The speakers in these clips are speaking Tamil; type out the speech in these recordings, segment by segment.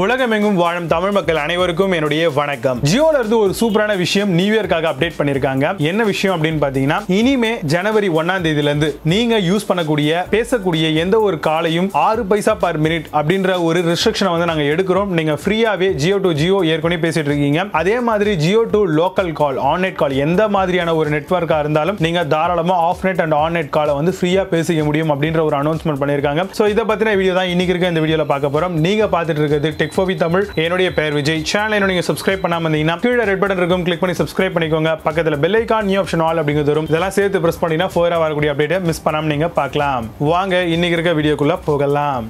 உலகமெங்கும் வாழும் தமிழ் மக்கள் அனைவருக்கும் என்னுடைய வணக்கம். ஜியோல இருந்து ஒரு சூப்பரான விஷயம் நியூ இயர்க்காக அப்டேட் பண்ணிருக்காங்க. என்ன விஷயம் அப்படின்னு பாத்தீங்கன்னா, இனிமே ஜனவரி 1ஆம் தேதியில இருந்து நீங்க யூஸ் பண்ணக்கூடிய பேசக்கூடிய எந்த ஒரு காலையும் 6 பைசா பர் மினிட் அப்படின்ற ஒரு ரெஸ்ட்ரிக்ஷனை வந்து நாங்க எடுக்கிறோம். நீங்க ஃப்ரீயாவே ஜியோ டு ஜியோ ஏற்கனவே பேசிட்டு இருக்கீங்க. அதே மாதிரி Jio to local call, on net call, எந்த மாதிரியான ஒரு நெட்வொர்க்கா இருந்தாலும் நீங்க தாராளமா off net and on net காலை வந்து ஃப்ரீயா பேசிக்க முடியும் அப்படின்ற ஒரு அனௌன்ஸ்மெண்ட் பண்ணிருக்காங்க. சோ இத பத்தின வீடியோ தான் இன்னைக்கு இருக்க இந்த வீடியோல பார்க்க போறோம். நீங்க பார்த்துட்டு இருக்கிறது டெக் ஃபார் தமிழ். என்னுடைய பெயர் விஜய். சேனலை நீங்க சப்ஸ்கிரைப் பண்ணாம இருந்தீங்கன்னா கீழ ரெட் பட்டன் இருக்கும், கிளிக் பண்ணி சப்ஸ்கிரைப் பண்ணிக்கோங்க. பக்கத்துல bell icon, new option all அப்படிங்கிறது வரும். இதெல்லாம் சேர்த்து பிரஸ் பண்ணினா ஃபோரா வரக்கூடிய அப்டேட்டை மிஸ் பண்ணாம நீங்க பார்க்கலாம். வாங்க இன்னைக்கு இருக்க வீடியோக்குள்ள போகலாம்.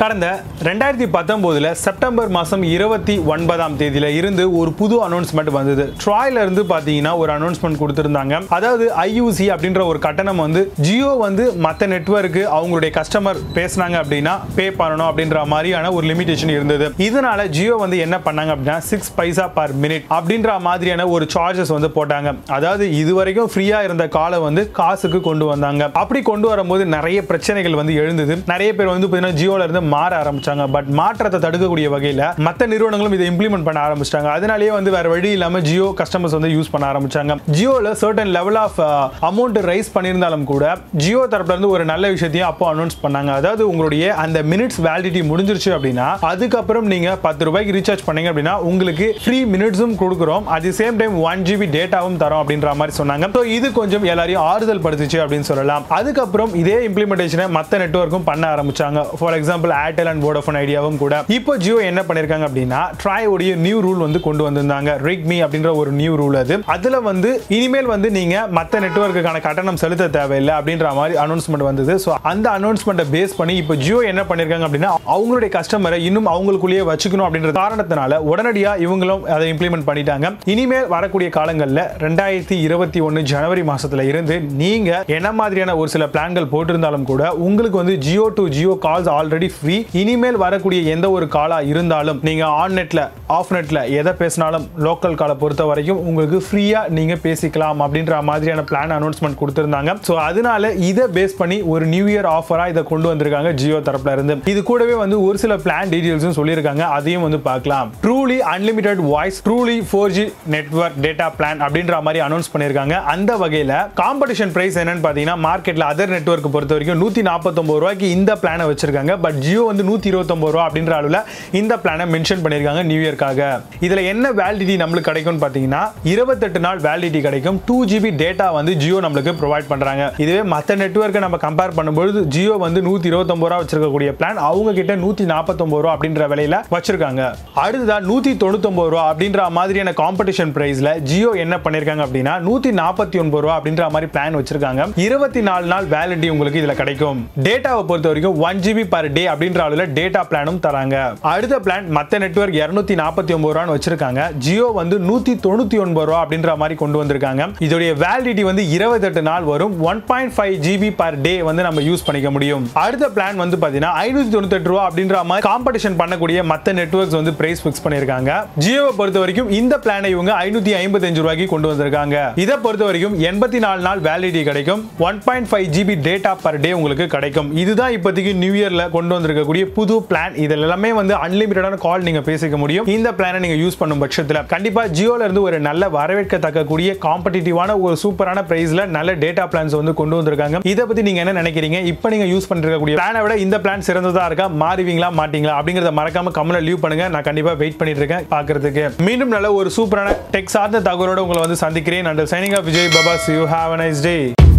கடந்த 2019 செப்டம்பர் மாதம் 29ஆம் தேதியில இருந்து ஒரு புது அனௌன்ஸ்மெண்ட் வந்தது. ட்ராய்ல இருந்து பாத்தீங்கன்னா ஒரு அனௌன்ஸ்மெண்ட் கொடுத்திருந்தாங்க. அதாவது ஐயூசி அப்படின்ற ஒரு கட்டணம் வந்து ஜியோ வந்து மற்ற நெட்வொர்க்கு அவங்களுடைய கஸ்டமர் பேசினாங்க அப்படின்னா பே பண்ணணும் அப்படின்ற மாதிரியான ஒரு லிமிடேஷன் இருந்தது. இதனால ஜியோ வந்து என்ன பண்ணாங்க அப்படின்னா 6 பைசா பர் மினிட் அப்படின்ற மாதிரியான ஒரு சார்ஜஸ் வந்து போட்டாங்க. அதாவது இதுவரைக்கும் ஃப்ரீயா இருந்த காலை வந்து காசுக்கு கொண்டு வந்தாங்க. அப்படி கொண்டு வரும்போது நிறைய பிரச்சனைகள் வந்து எழுந்தது. நிறைய பேர் வந்து பாத்தீங்கன்னா ஜியோல இருந்து மாற ஆரம்பிச்சாங்க. பட் மாற்றத்தை தடுக்கக்கூடிய வகையில மற்ற நிறுவனங்களும் இதை இம்ப்ளிமெண்ட் பண்ண ஆரம்பிச்சிட்டாங்க. அதனாலேயே வந்து வேற வழி இல்லாம ஜியோ கஸ்டமர்ஸ் வந்து யூஸ் பண்ண ஆரம்பிச்சாங்க. ஜியோல certain level of amount rise பண்ணியிருந்தாலும் கூட ஜியோ தரப்புல இருந்து ஒரு நல்ல விஷயத்தையும் அப்போ அனௌன்ஸ் பண்ணாங்க. அதாவது உங்களுடைய அந்த மினிட்ஸ் வேலிடிட்டி முடிஞ்சிருச்சு அப்படின்னா அதுக்கப்புறம் நீங்க 10 ரூபாய்க்கு ரீசார்ஜ் பண்ணீங்க அப்படின்னா உங்களுக்கு ஃப்ரீ மினிட்ஸும் கொடுக்குறோம், at the same time 1 GB டேட்டாவும் தரோம் அப்படின்ற மாதிரி சொன்னாங்க. ஸோ இது கொஞ்சம் எல்லாரையும் ஆறுதல் படுத்துச்சு அப்படின்னு சொல்லலாம். அதுக்கப்புறம் இதே இம்ப்ளிமெண்டேஷனை மற்ற நெட்வொர்க்கும் பண்ண ஆரம்பிச்சாங்க. For example Airtel and Vodafone ஐடியாவும் கூட. இப்போ ஜியோ என்ன பண்ணிருக்காங்க அப்படின்னா ட்ராய் உடைய நியூ ரூல் வந்து கொண்டு வந்திருந்தாங்க. ரிக்மி அப்படின்ற ஒரு நியூ ரூல். அதுல வந்து இனிமேல் வந்து நீங்க மற்ற நெட்வொர்க்குக்கான கட்டணம் செலுத்த தேவையில்லை அப்படின்ற மாதிரி அனௌன்ஸ்மெண்ட் வந்தது. ஸோ அந்த அனௌன்ஸ்மெண்ட்டை பேஸ் பண்ணி இப்போ ஜியோ என்ன பண்ணிருக்காங்க அப்படின்னா அவங்களுடைய கஸ்டமரை இன்னும் அவங்களுக்குள்ளேயே வச்சுக்கணும் அப்படின்ற காரணத்தினால உடனடியா இவங்களும் அதை இம்ப்ளிமெண்ட் பண்ணிட்டாங்க. இனிமேல் வரக்கூடிய காலங்களில் 2021 ஜனவரி மாசத்துல இருந்து நீங்க என்ன மாதிரியான ஒரு சில பிளான்கள் போட்டிருந்தாலும் கூட உங்களுக்கு வந்து Jio to Jio calls already free. இனிமேல் வரக்கூடிய எந்த ஒரு காலா இருந்தாலும் நீங்க ஆன் நெட்ல ஆஃப் நெட்ல எதை பேசினாலும் லோக்கல் காலை பொறுத்த வரைக்கும் உங்களுக்கு ஃப்ரீயா நீங்க பேசிக்கலாம் அப்படின்ற மாதிரியான பிளான் அனௌன்ஸ்மெண்ட் கொடுத்திருந்தாங்க. சோ அதனால இதை பேஸ் பண்ணி ஒரு நியூ இயர் ஆஃபரா இதை கொண்டு வந்திருக்காங்க ஜியோ தரப்புல இருந்து. இது கூடவே வந்து ஒரு சில பிளான் டீடைல்ஸும் சொல்லியிருக்காங்க, அதையும் வந்து பார்க்கலாம். Truly unlimited voice, truly 4G network data plan அப்படின்ற மாதிரி அனௌன்ஸ் பண்ணிருக்காங்க. அந்த வகையில காம்படிஷன் பிரைஸ் என்னன்னு பாத்தீங்கன்னா மார்க்கெட்ல அதர் நெட்வொர்க் பொறுத்த வரைக்கும் 149 ரூபாய்க்கு இந்த பிளானை வச்சிருக்காங்க. பட் ஜியோ வந்து 129 ரூபாய் அப்படின்ற அளவுல இந்த பிளானை மென்ஷன் பண்ணிருக்காங்க நியூ இயர்க்காக. இதுல என்ன வேலிடிட்டி நமக்கு கிடைக்கும் பாத்தீங்கன்னா 28 நாள் வேலிடிட்டி கிடைக்கும். 2 GB டேட்டா வந்து ஜியோ நமக்கு ப்ரொவைட் பண்றாங்க. இதுவே மற்ற நெட்வொர்க்கை நம்ம கம்பேர் பண்ணும்போது ஜியோ வந்து 129 ரூபாய் வச்சிருக்கக்கூடிய பிளான் அவங்க கிட்ட 149 ரூபாய் அப்படின்ற விலையில வச்சிருக்காங்க. அடுத்ததா 199 ரூபாய் அப்படின்ற மாதிரியான காம்படிஷன் பிரைஸ்ல ஜியோ என்ன பண்ணிருக்காங்க அப்படின்னா 149 ரூபாய் அப்படின்ற மாதிரி பிளான் வச்சிருக்காங்க. 24 நாள் வேலிடிட்டி உங்களுக்கு இதுல கிடைக்கும். டேட்டாவை பொறுத்த வரைக்கும் 1 GB per day அப்படின்ற அளவுல டேட்டா பிளானும் தராங்க. அடுத்த பிளான் மத்த நெட்வொர்க் 249 ரூபான்னு வச்சிருக்காங்க. ஜியோ வந்து 199 ரூபாய் அப்படின்ற மாதிரி கொண்டு வந்திருக்காங்க. இதோட வேலிடிட்டி வந்து 28 நாள் வரும். 1.5 GB per day வந்து நம்ம யூஸ் பண்ணிக்க முடியும். அடுத்த பிளான் வந்து பாத்தீங்கன்னா 598 ரூபாய் அப்படின்ற மாதிரி காம்படிஷன் பண்ணக்கூடிய மத்த நெட்வொர்க்ஸ் வந்து பிரைஸ் ஃபிக்ஸ் பண்ணிருக்காங்க. ஜியோவை பொறுத்த வரைக்கும் இந்த பிளானை இவங்க 555 ரூபாய்க்கு கொண்டு வந்திருக்காங்க. இதை பொறுத்த வரைக்கும் 84 நாள் வேலிடிட்டி கிடைக்கும். 1.5 GB டேட்டா per day உங்களுக்கு கிடைக்கும். இதுதான் இப்போதைக்கு நியூ இயர்ல கொண்டு வந்திருக்கக்கூடிய புது பிளான். இதில் எல்லாமே வந்து அன்லிமிட்டடான கால் நீங்க பேசிக்க முடியும். இந்த பிளானை நீங்க யூஸ் பண்ணும் பட்சத்தில் கண்டிப்பா ஜியோல இருந்து ஒரு நல்ல வரவேற்கத்தக்கக்கூடிய காம்படிட்டிவான ஒரு சூப்பரான பிரைஸ்ல நல்ல டேட்டா பிளான்ஸ் வந்து கொண்டு வந்திருக்காங்க. இதை பத்தி நீங்க என்ன நினைக்கிறீங்க? இப்போ நீங்க யூஸ் பண்ணிருக்கக்கூடிய பிளானை விட இந்த பிளான் சிறந்ததா இருக்கா, மாறுவீங்களா மாட்டீங்களா அப்படிங்கறத மறக்காம கமெண்ட்ல லீவ் பண்ணுங்க. நான் கண்டிப்பா வெயிட் பண்ணிட்டு இருக்கேன் பார்க்கிறதுக்கு. மீண்டும் நல்ல ஒரு சூப்பரான டெக் சார்ந்த தகவலோட உங்களை வந்து சந்திக்கிறேன். And signing off Vijay Baba. See you, have a nice day.